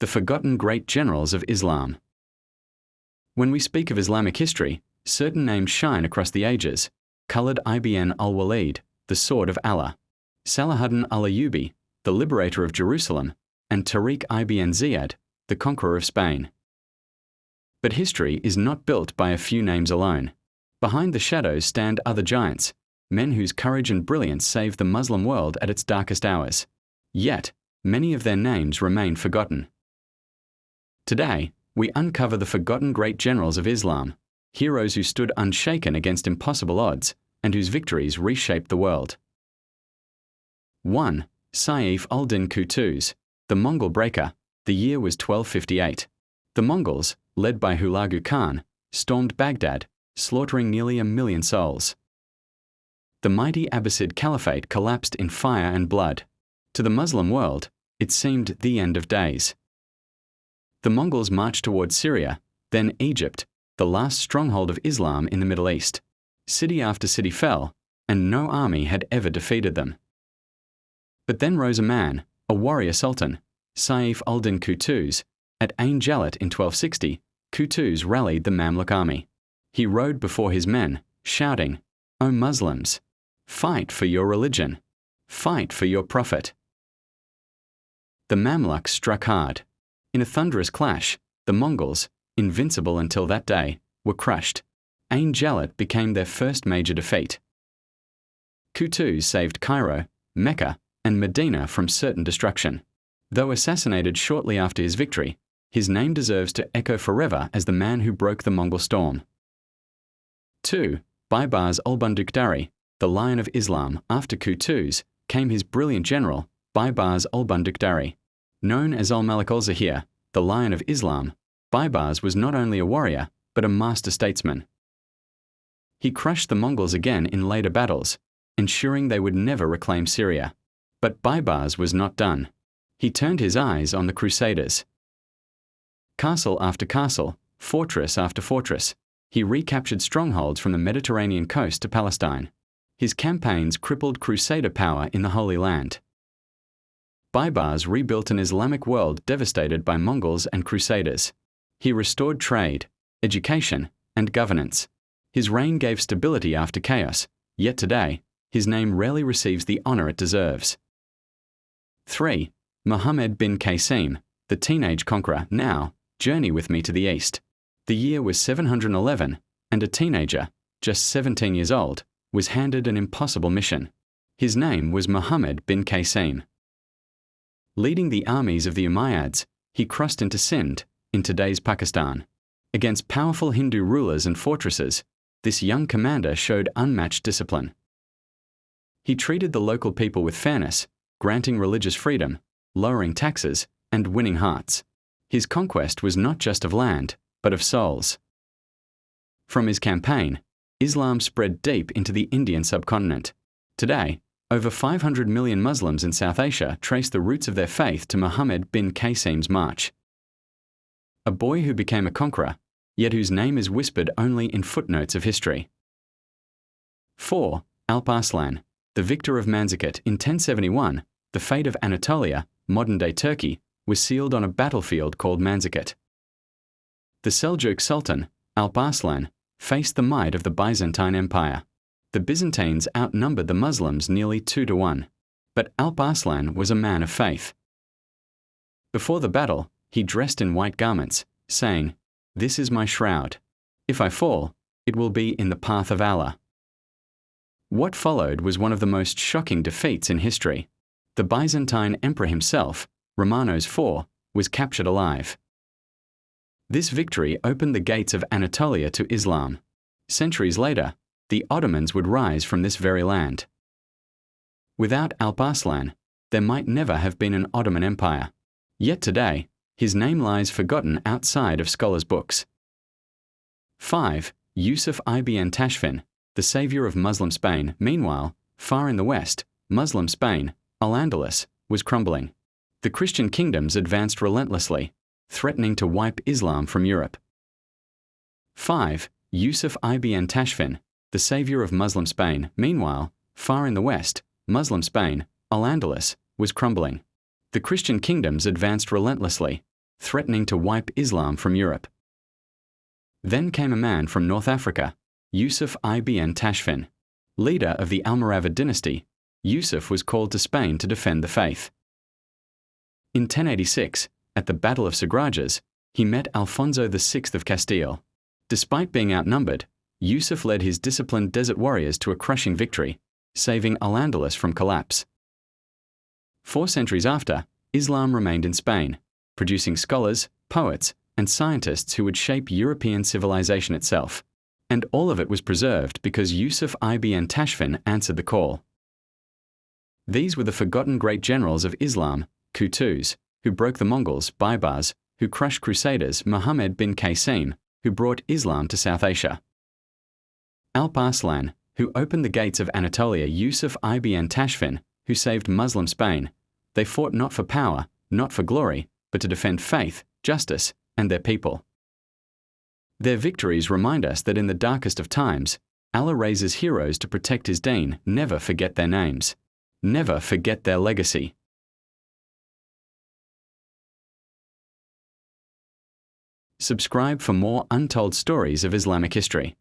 the forgotten great generals of Islam. When we speak of Islamic history, certain names shine across the ages: Khalid ibn al-Walid, the sword of Allah; Salahuddin al-Ayyubi, the liberator of Jerusalem; and Tariq ibn Ziyad, the conqueror of Spain. But history is not built by a few names alone. Behind the shadows stand other giants, men whose courage and brilliance saved the Muslim world at its darkest hours. Yet, many of their names remain forgotten. Today, we uncover the forgotten great generals of Islam, heroes who stood unshaken against impossible odds and whose victories reshaped the world. 1. Saif al-Din Qutuz, the Mongol breaker. The year was 1258. The Mongols, led by Hulagu Khan, stormed Baghdad, slaughtering nearly 1 million souls. The mighty Abbasid Caliphate collapsed in fire and blood. To the Muslim world, it seemed the end of days. The Mongols marched towards Syria, then Egypt, the last stronghold of Islam in the Middle East. City after city fell, and no army had ever defeated them. But then rose a man, a warrior sultan, Saif al-Din Qutuz. At Ain Jalut in 1260, Qutuz rallied the Mamluk army. He rode before his men, shouting, "O Muslims, fight for your religion, fight for your prophet." The Mamluks struck hard. In a thunderous clash, the Mongols, invincible until that day, were crushed. Ain Jalut became their first major defeat. Qutuz saved Cairo, Mecca, and Medina from certain destruction. Though assassinated shortly after his victory, his name deserves to echo forever as the man who broke the Mongol storm. 2. Baibars al-Bundukdari, the Lion of Islam. After Qutuz came his brilliant general, Baibars al-Bundukdari. Known as al-Malik al-Zahir, the Lion of Islam, Baibars was not only a warrior, but a master statesman. He crushed the Mongols again in later battles, ensuring they would never reclaim Syria. But Baibars was not done. He turned his eyes on the Crusaders. Castle after castle, fortress after fortress, he recaptured strongholds from the Mediterranean coast to Palestine. His campaigns crippled Crusader power in the Holy Land. Baibars rebuilt an Islamic world devastated by Mongols and Crusaders. He restored trade, education, and governance. His reign gave stability after chaos, yet today, his name rarely receives the honor it deserves. 3. Muhammad bin Qasim, the teenage conqueror. Now, journey with me to the east. The year was 711, and a teenager, just 17 years old, was handed an impossible mission. His name was Muhammad bin Qasim. Leading the armies of the Umayyads, he crossed into Sindh, in today's Pakistan. Against powerful Hindu rulers and fortresses, this young commander showed unmatched discipline. He treated the local people with fairness, granting religious freedom, lowering taxes, and winning hearts. His conquest was not just of land, but of souls. From his campaign, Islam spread deep into the Indian subcontinent. Today, over 500 million Muslims in South Asia trace the roots of their faith to Muhammad bin Qasim's march. A boy who became a conqueror, yet whose name is whispered only in footnotes of history. 4. Alp Arslan, the victor of Manzikert. In 1071, the fate of Anatolia, modern-day Turkey, was sealed on a battlefield called Manzikert. The Seljuk Sultan, Alp Arslan, faced the might of the Byzantine Empire. The Byzantines outnumbered the Muslims nearly 2-1, but Alp Arslan was a man of faith. Before the battle, he dressed in white garments, saying, "This is my shroud. If I fall, it will be in the path of Allah." What followed was one of the most shocking defeats in history. The Byzantine emperor himself, Romanos IV, was captured alive. This victory opened the gates of Anatolia to Islam. Centuries later, the Ottomans would rise from this very land. Without Alp Arslan, there might never have been an Ottoman Empire. Yet today, his name lies forgotten outside of scholars' books. 5. Yusuf ibn Tashfin, the savior of Muslim Spain. Meanwhile, far in the west, Muslim Spain, Al-Andalus, was crumbling. The Christian kingdoms advanced relentlessly, threatening to wipe Islam from Europe. 5. Yusuf ibn Tashfin, the savior of Muslim Spain. Meanwhile, far in the west, Muslim Spain, Al-Andalus, was crumbling. The Christian kingdoms advanced relentlessly, threatening to wipe Islam from Europe. Then came a man from North Africa, Yusuf ibn Tashfin. Leader of the Almoravid dynasty, Yusuf was called to Spain to defend the faith. In 1086, at the Battle of Sagrajas, he met Alfonso VI of Castile. Despite being outnumbered, Yusuf led his disciplined desert warriors to a crushing victory, saving Al-Andalus from collapse. 4 centuries after, Islam remained in Spain, producing scholars, poets, and scientists who would shape European civilization itself. And all of it was preserved because Yusuf ibn Tashfin answered the call. These were the forgotten great generals of Islam, Qutuz, who broke the Mongols, Baibars, who crushed crusaders, Muhammad bin Qasim, who brought Islam to South Asia. Alp Arslan, who opened the gates of Anatolia, Yusuf ibn Tashfin, who saved Muslim Spain. They fought not for power, not for glory, but to defend faith, justice, and their people. Their victories remind us that in the darkest of times, Allah raises heroes to protect His deen. Never forget their names. Never forget their legacy. Subscribe for more untold stories of Islamic history.